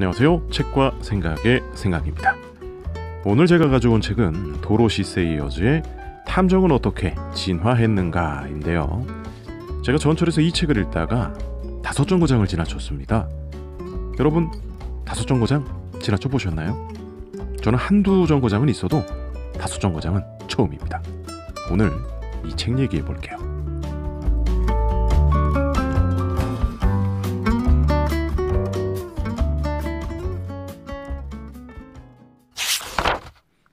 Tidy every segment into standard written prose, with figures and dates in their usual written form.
안녕하세요. 책과 생각의 생각입니다. 오늘 제가 가져온 책은 도로시 세이어즈의 탐정은 어떻게 진화했는가인데요. 제가 전철에서 이 책을 읽다가 5정거장을 지나쳤습니다. 여러분 5정거장 지나쳐 보셨나요? 저는 한두 정거장은 있어도 5정거장은 처음입니다. 오늘 이 책 얘기해 볼게요.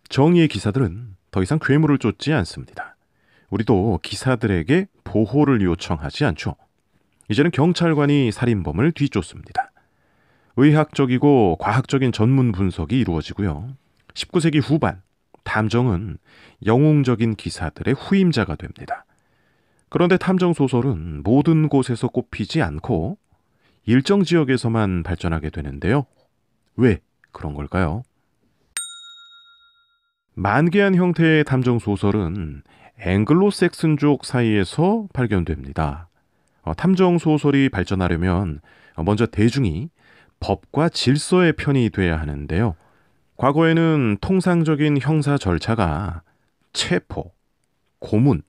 정의의 기사들은 더 이상 괴물을 쫓지 않습니다. 우리도 기사들에게 보호를 요청하지 않죠. 이제는 경찰관이 살인범을 뒤쫓습니다. 의학적이고 과학적인 전문 분석이 이루어지고요. 19세기 후반, 탐정은 영웅적인 기사들의 후임자가 됩니다. 그런데 탐정 소설은 모든 곳에서 꼽히지 않고 일정 지역에서만 발전하게 되는데요. 왜 그런 걸까요? 만개한 형태의 탐정 소설은 앵글로색슨족 사이에서 발견됩니다. 탐정 소설이 발전하려면 먼저 대중이 법과 질서의 편이 돼야 하는데요. 과거에는 통상적인 형사 절차가 체포, 고문,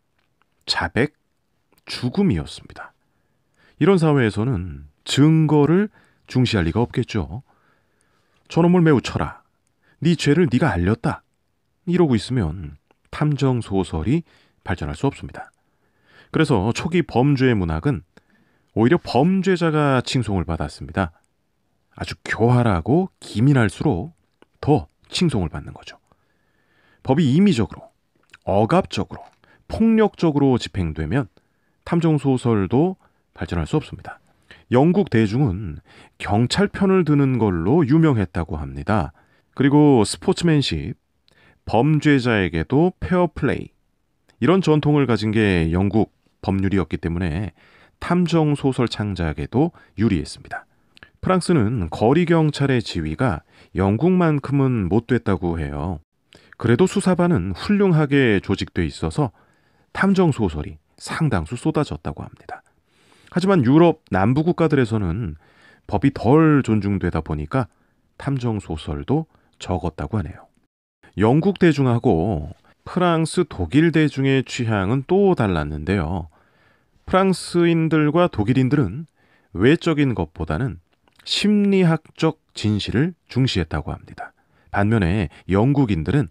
자백, 죽음이었습니다. 이런 사회에서는 증거를 중시할 리가 없겠죠. 저놈을 매우 쳐라. 네 죄를 네가 알렸다. 이러고 있으면 탐정 소설이 발전할 수 없습니다. 그래서 초기 범죄 문학은 오히려 범죄자가 칭송을 받았습니다. 아주 교활하고 기민할수록 더 칭송을 받는 거죠. 법이 임의적으로, 억압적으로, 폭력적으로 집행되면 탐정 소설도 발전할 수 없습니다. 영국 대중은 경찰 편을 드는 걸로 유명했다고 합니다. 그리고 스포츠맨십, 범죄자에게도 페어플레이, 이런 전통을 가진 게 영국 법률이었기 때문에 탐정 소설 창작에도 유리했습니다. 프랑스는 거리 경찰의 지위가 영국만큼은 못 됐다고 해요. 그래도 수사반은 훌륭하게 조직돼 있어서 탐정 소설이 상당수 쏟아졌다고 합니다. 하지만 유럽 남부 국가들에서는 법이 덜 존중되다 보니까 탐정 소설도 적었다고 하네요. 영국 대중하고 프랑스, 독일 대중의 취향은 또 달랐는데요. 프랑스인들과 독일인들은 외적인 것보다는 심리학적 진실을 중시했다고 합니다. 반면에 영국인들은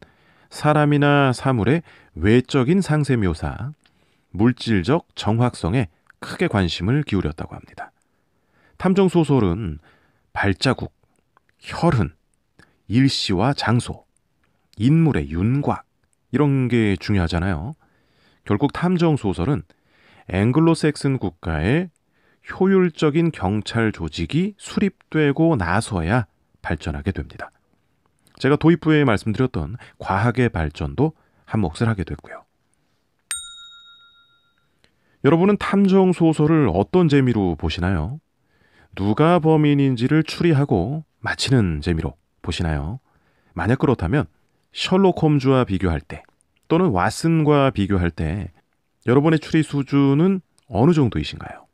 사람이나 사물의 외적인 상세 묘사, 물질적 정확성에 크게 관심을 기울였다고 합니다. 탐정 소설은 발자국, 혈흔, 일시와 장소, 인물의 윤곽, 이런 게 중요하잖아요. 결국 탐정 소설은 앵글로색슨 국가의 효율적인 경찰 조직이 수립되고 나서야 발전하게 됩니다. 제가 도입부에 말씀드렸던 과학의 발전도 한 몫을 하게 됐고요. 여러분은 탐정 소설을 어떤 재미로 보시나요? 누가 범인인지를 추리하고 맞히는 재미로 보시나요? 만약 그렇다면 셜록 홈즈와 비교할 때 또는 왓슨과 비교할 때 여러분의 추리 수준은 어느 정도이신가요?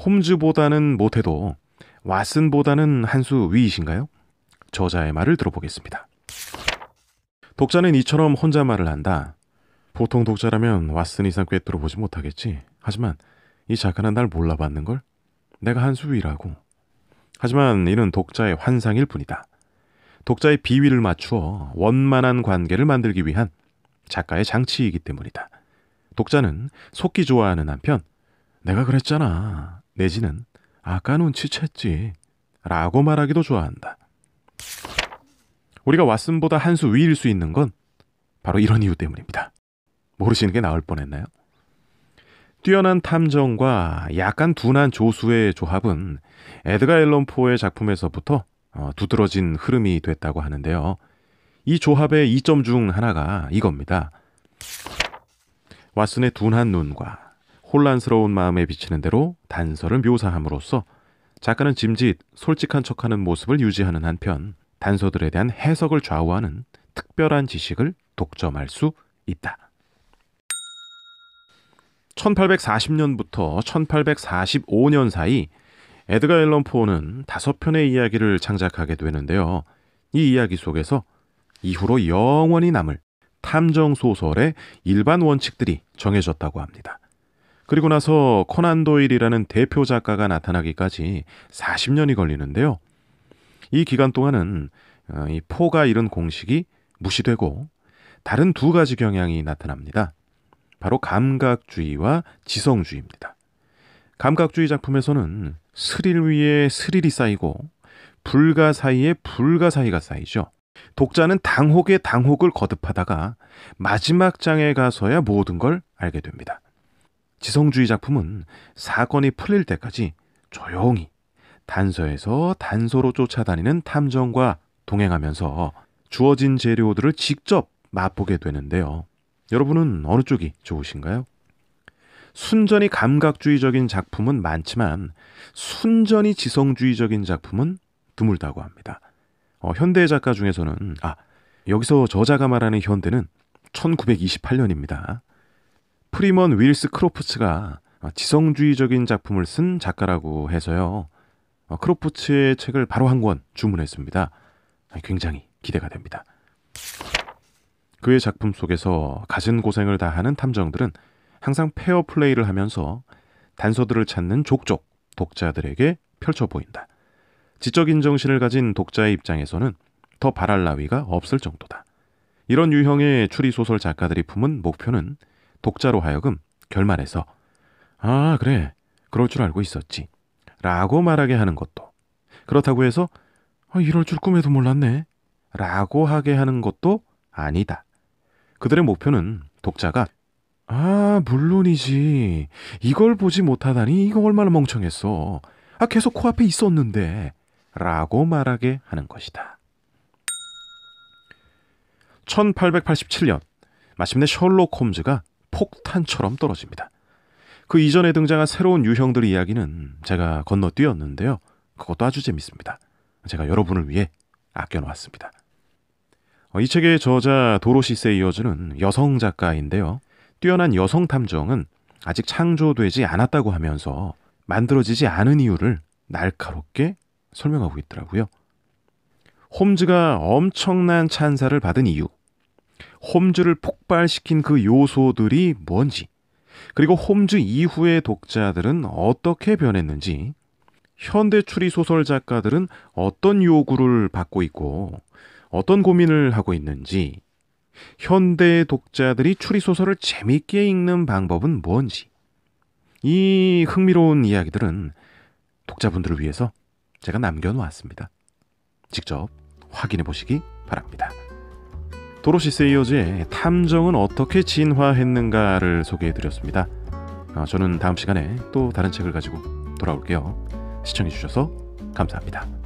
홈즈보다는 못해도 왓슨보다는 한 수 위이신가요? 저자의 말을 들어보겠습니다. 독자는 이처럼 혼잣말을 한다. 보통 독자라면 왓슨 이상 꿰뚫어 보지 못하겠지. 하지만 이 작가는 날 몰라봤는걸? 내가 한 수 위라고. 하지만 이는 독자의 환상일 뿐이다. 독자의 비위를 맞추어 원만한 관계를 만들기 위한 작가의 장치이기 때문이다. 독자는 속기 좋아하는 한편 내가 그랬잖아 내지는 아까 눈치챘지 라고 말하기도 좋아한다. 우리가 왓슨보다 한 수 위일 수 있는 건 바로 이런 이유 때문입니다. 모르시는 게 나을 뻔했나요? 뛰어난 탐정과 약간 둔한 조수의 조합은 에드가 앨런 포의 작품에서부터 두드러진 흐름이 됐다고 하는데요. 이 조합의 이점 중 하나가 이겁니다. 왓슨의 둔한 눈과 혼란스러운 마음에 비치는 대로 단서를 묘사함으로써 작가는 짐짓 솔직한 척하는 모습을 유지하는 한편 단서들에 대한 해석을 좌우하는 특별한 지식을 독점할 수 있다. 1840년부터 1845년 사이 에드가 앨런 포는 5편의 이야기를 창작하게 되는데요. 이 이야기 속에서 이후로 영원히 남을 탐정 소설의 일반 원칙들이 정해졌다고 합니다. 그리고 나서 코난 도일이라는 대표 작가가 나타나기까지 40년이 걸리는데요. 이 기간 동안은 이 포가 이룬 공식이 무시되고 다른 2가지 경향이 나타납니다. 바로 감각주의와 지성주의입니다. 감각주의 작품에서는 스릴 위에 스릴이 쌓이고 불가사의에 불가사의가 쌓이죠. 독자는 당혹에 당혹을 거듭하다가 마지막 장에 가서야 모든 걸 알게 됩니다. 지성주의 작품은 사건이 풀릴 때까지 조용히 단서에서 단서로 쫓아다니는 탐정과 동행하면서 주어진 재료들을 직접 맛보게 되는데요. 여러분은 어느 쪽이 좋으신가요? 순전히 감각주의적인 작품은 많지만 순전히 지성주의적인 작품은 드물다고 합니다. 현대 작가 중에서는 여기서 저자가 말하는 현대는 1928년입니다. 프리먼 윌스 크로프츠가 지성주의적인 작품을 쓴 작가라고 해서요. 크로프츠의 책을 바로 한 권 주문했습니다. 굉장히 기대가 됩니다. 그의 작품 속에서 갖은 고생을 다하는 탐정들은 항상 페어플레이를 하면서 단서들을 찾는 족족 독자들에게 펼쳐 보인다. 지적인 정신을 가진 독자의 입장에서는 더 바랄 나위가 없을 정도다. 이런 유형의 추리소설 작가들이 품은 목표는 독자로 하여금 결말에서 그래, 그럴 줄 알고 있었지 라고 말하게 하는 것도, 그렇다고 해서 이럴 줄 꿈에도 몰랐네 라고 하게 하는 것도 아니다. 그들의 목표는 독자가 물론이지, 이걸 보지 못하다니 이거 얼마나 멍청했어, 계속 코앞에 있었는데 라고 말하게 하는 것이다. 1887년 마침내 셜록 홈즈가 폭탄처럼 떨어집니다. 그 이전에 등장한 새로운 유형들 이야기는 제가 건너뛰었는데요. 그것도 아주 재밌습니다. 제가 여러분을 위해 아껴놓았습니다. 이 책의 저자 도로시 세이어즈는 여성 작가인데요. 뛰어난 여성 탐정은 아직 창조되지 않았다고 하면서 만들어지지 않은 이유를 날카롭게 설명하고 있더라고요. 홈즈가 엄청난 찬사를 받은 이유, 홈즈를 폭발시킨 그 요소들이 뭔지, 그리고 홈즈 이후의 독자들은 어떻게 변했는지, 현대 추리소설 작가들은 어떤 요구를 받고 있고 어떤 고민을 하고 있는지, 현대 독자들이 추리소설을 재미있게 읽는 방법은 뭔지, 이 흥미로운 이야기들은 독자분들을 위해서 제가 남겨놓았습니다. 직접 확인해 보시기 바랍니다. 도로시 세이어즈의 탐정은 어떻게 진화했는가를 소개해드렸습니다. 저는 다음 시간에 또 다른 책을 가지고 돌아올게요. 시청해주셔서 감사합니다.